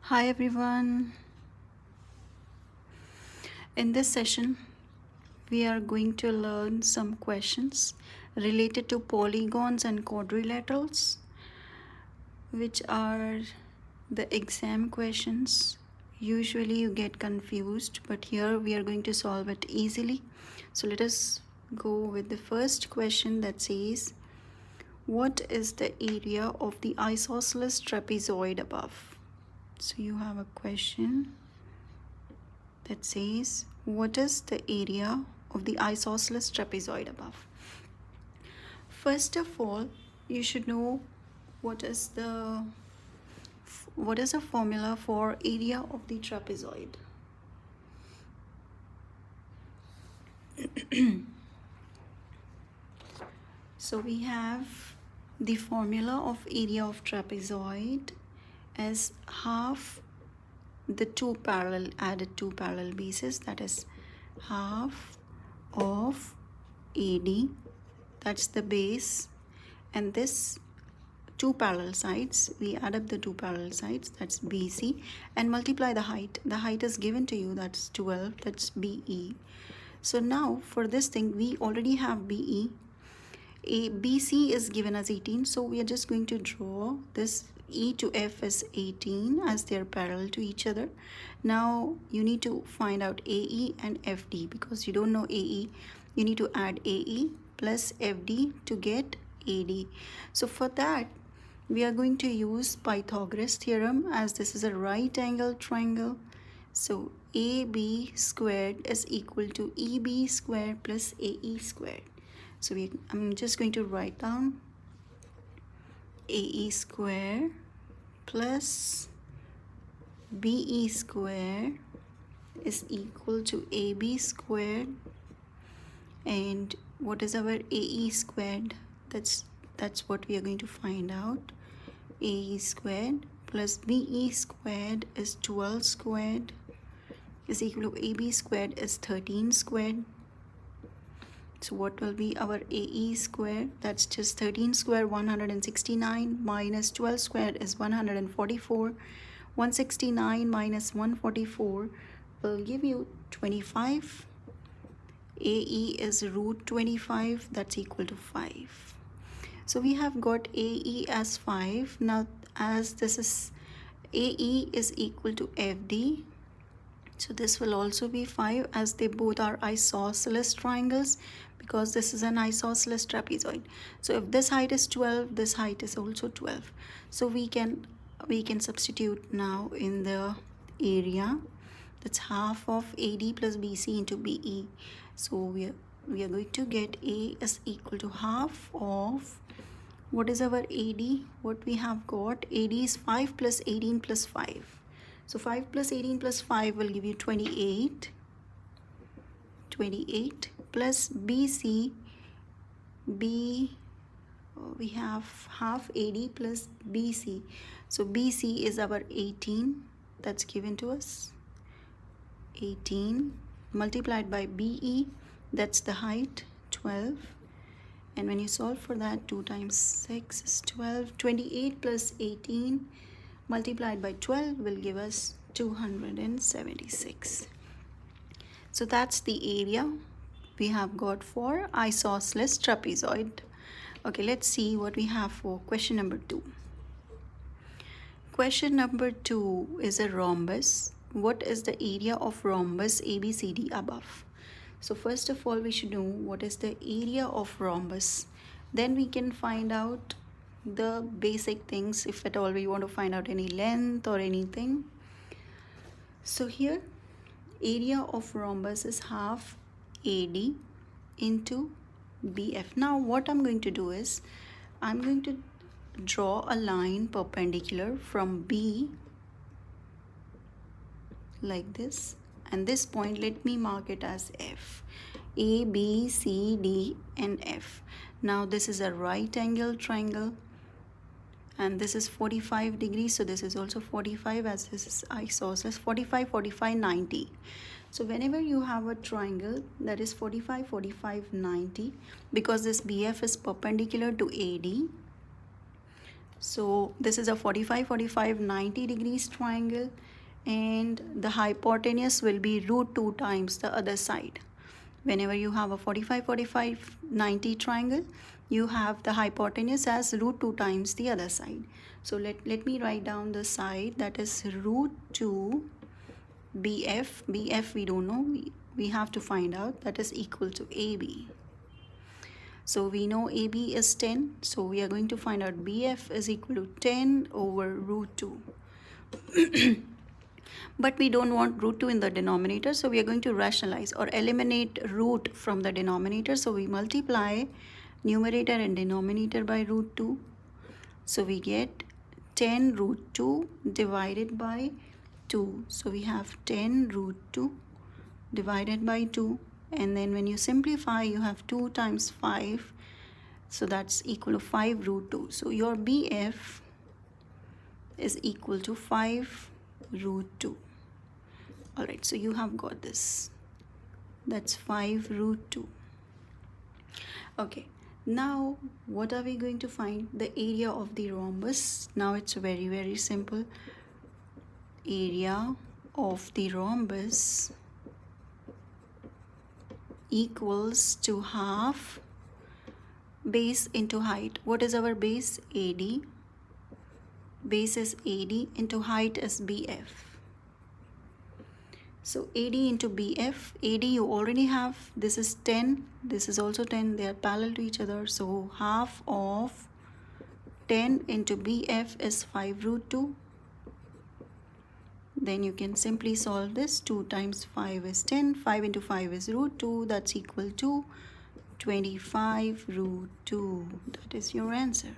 Hi everyone. In this session, we are going to learn some questions related to polygons and quadrilaterals, which are the exam questions. Usually you get confused, but here we are going to solve it easily. So let us go with the first question that says, what is the area of the isosceles trapezoid above? So you have a question that says, what is the area of the isosceles trapezoid above? First of all, you should know what is the formula for area of the trapezoid. So we have the formula of area of trapezoid as half the added two parallel bases, that is half of AD, that's the base, and this two parallel sides, we add up the two parallel sides, that's BC, and multiply the height. The height is given to you, that's 12, that's BE. So now for this thing, we already have BE. BC is given as 18, so we are just going to draw this E to F as 18 as they are parallel to each other. Now you need to find out AE and FD. Because you don't know AE, you need to add AE plus FD to get AD. So for that, we are going to use Pythagoras theorem, as this is a right angle triangle. So AB squared is equal to EB squared plus AE squared. So I'm just going to write down AE square plus BE square is equal to AB squared. And what is our AE squared? That's what we are going to find out. AE squared plus BE squared is 12 squared is equal to AB squared is 13 squared. So what will be our AE square? That's just 13 square, 169, minus 12 square is 144. 169 minus 144 will give you 25. AE is root 25, that's equal to 5. So we have got AE as 5. Now as this is AE is equal to FD, so this will also be 5, as they both are isosceles triangles, because this is an isosceles trapezoid. So if this height is 12, this height is also 12. So we can substitute now in the area. That's half of AD plus BC into BE. So we are going to get A is equal to half of, what is our AD? What we have got, AD is 5 plus 18 plus 5. So 5 plus 18 plus 5 will give you 28. 28 plus BC, we have half AD plus BC. So BC is our 18, that's given to us. 18 multiplied by BE, that's the height, 12. And when you solve for that, 2 times 6 is 12. 28 plus 18 multiplied by 12 will give us 276. So that's the area we have got for isosceles trapezoid. Okay, let's see what we have for question number 2. Question number 2 is a rhombus. What is the area of rhombus ABCD above? So first of all, we should know what is the area of rhombus. Then we can find out the basic things, if at all we want to find out any length or anything. So here, area of rhombus is half AD into BF. Now what I'm going to do is, I'm going to draw a line perpendicular from B like this, and this point let me mark it as F. A, B, C, D and F. Now this is a right angle triangle, and this is 45 degrees, so this is also 45, as this is isosceles. 45, 45, 90. So whenever you have a triangle that is 45, 45, 90, because this BF is perpendicular to AD, So this is a 45, 45, 90 degrees triangle, and the hypotenuse will be root 2 times the other side. Whenever you have a 45, 45, 90 triangle, you have the hypotenuse as root 2 times the other side. So let me write down the side, that is root 2 BF. BF we don't know, we have to find out, that is equal to AB. So we know AB is 10, so we are going to find out BF is equal to 10 over root 2. But we don't want root 2 in the denominator, so we are going to rationalize or eliminate root from the denominator. So we multiply numerator and denominator by root 2. So we get 10 root 2 divided by 2. So we have 10 root 2 divided by 2. And then when you simplify, you have 2 times 5. So that's equal to 5 root 2. So your BF is equal to 5 root 2. Alright, so you have got this. That's 5 root 2. Okay, now what are we going to find? The area of the rhombus. Now it's very, very simple. Area of the rhombus equals to half base into height. What is our base? AD. Base is AD into height is BF. So AD into BF, AD you already have, this is 10, this is also 10, they are parallel to each other. So half of 10 into BF is 5 root 2. Then you can simply solve this. 2 times 5 is 10, 5 into 5 is root 2, that's equal to 25 root 2. That is your answer.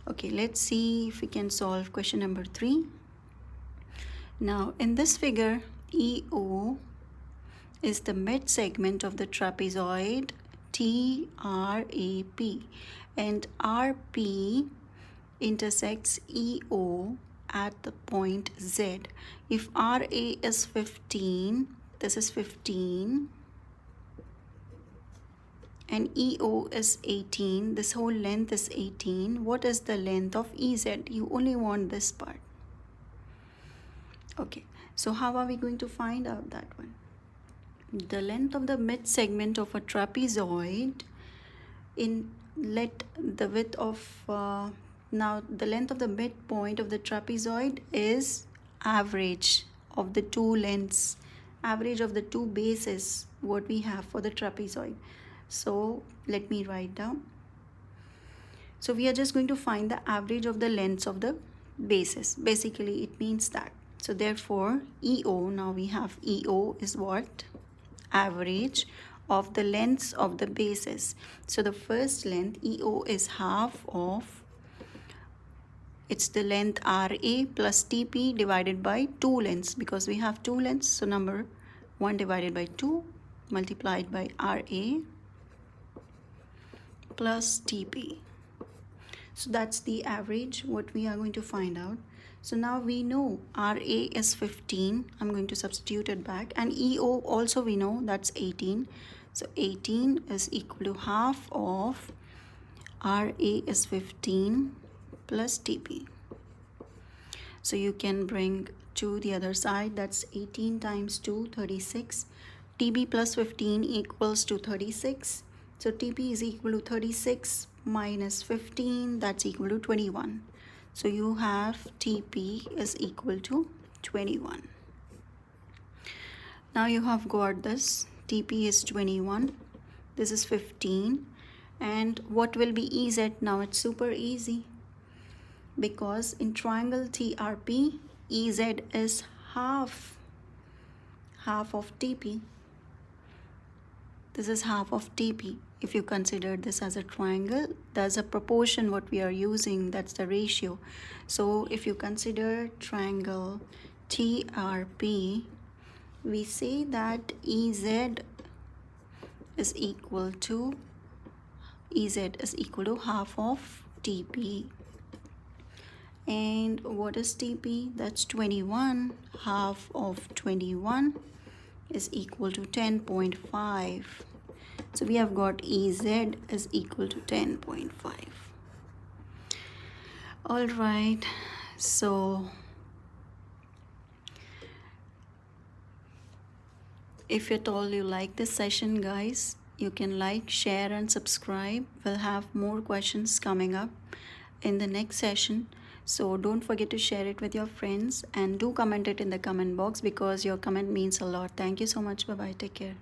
Okay, let's see if we can solve question number 3. Now in this figure, EO is the mid segment of the trapezoid TRAP, and RP intersects EO at the point Z. If RA is 15, this is 15, and EO is 18, this whole length is 18, what is the length of EZ? You only want this part. Okay, so how are we going to find out that one? The length of the mid segment of a trapezoid, let the width of now the length of the midpoint of the trapezoid is average of the two lengths, average of the two bases what we have for the trapezoid. So let me write down. So we are just going to find the average of the lengths of the bases. Basically it means that. So therefore EO, now we have EO is what? Average of the lengths of the bases. So the first length EO is half of, it's the length RA plus TP divided by 2 lengths, because we have 2 lengths. So number 1 divided by 2 multiplied by RA plus TP. So that's the average what we are going to find out. So now we know RA is 15. I'm going to substitute it back. And EO also we know that's 18. So 18 is equal to half of RA is 15 plus TP. So you can bring to the other side. That's 18 times 2, 36. TB plus 15 equals to 36. So TP is equal to 36 minus 15. That's equal to 21. So you have TP is equal to 21. Now you have got this. TP is 21. This is 15. And what will be EZ? Now it's super easy. Because in triangle TRP, EZ is half of TP. This is half of TP. If you consider this as a triangle, there's a proportion what we are using, that's the ratio. So if you consider triangle TRP, we say that EZ is equal to half of TP. And what is TP? That's 21. Half of 21 is equal to 10.5. So we have got EZ is equal to 10.5. All right, so if at all you like this session, guys, you can like, share and subscribe. We'll have more questions coming up in the next session, so don't forget to share it with your friends and do comment it in the comment box because your comment means a lot. Thank you so much. Bye bye. Take care.